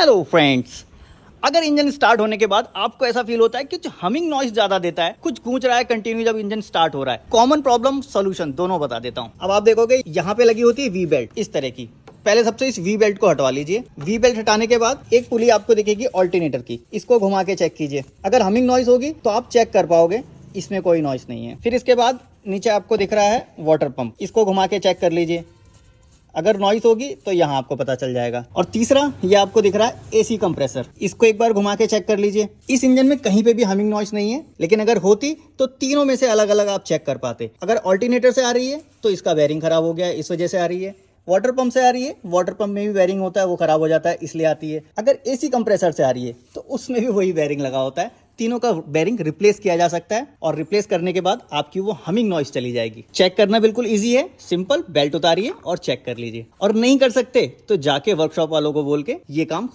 Hello friends, अगर engine start होने के बाद आपको ऐसा फील होता है कि कुछ हमिंग नॉइस ज्यादा देता है, कुछ गूंज रहा है कंटिन्यू जब इंजन स्टार्ट हो रहा है, कॉमन प्रॉब्लम सोल्यूशन दोनों बता देता हूं। अब आप देखोगे यहाँ पे लगी होती है वी बेल्ट इस तरह की। पहले सबसे इस वी बेल्ट को हटवा लीजिए। वी बेल्ट हटाने के बाद एक पुली आपको दिखेगी ऑल्टरनेटर की, इसको घुमा के चेक कीजिए। अगर हमिंग नॉइस होगी तो आप चेक कर पाओगे, इसमें कोई नॉइस नहीं है। फिर इसके बाद नीचे आपको दिख रहा है वाटर पंप, इसको घुमा के चेक कर लीजिए। अगर नॉइस होगी तो यहाँ आपको पता चल जाएगा। और तीसरा ये आपको दिख रहा है एसी कंप्रेसर, इसको एक बार घुमा के चेक कर लीजिए। इस इंजन में कहीं पे भी हमिंग नॉइस नहीं है, लेकिन अगर होती तो तीनों में से अलग अलग आप चेक कर पाते। अगर ऑल्टरनेटर से आ रही है तो इसका बेरिंग खराब हो गया है, इस वजह से आ रही है। वाटर पंप से आ रही है, वाटर पंप में भी बेरिंग होता है, वो खराब हो जाता है, इसलिए आती है। अगर एसी कंप्रेसर से आ रही है तो उसमें भी वही बेरिंग लगा होता है। तीनों का बेरिंग रिप्लेस किया जा सकता है और रिप्लेस करने के बाद आपकी वो हमिंग नॉइस चली जाएगी। चेक करना बिल्कुल इजी है, सिंपल, बेल्ट उतारिए और चेक कर लीजिए। और नहीं कर सकते तो जाके वर्कशॉप वालों को बोल के ये काम खुद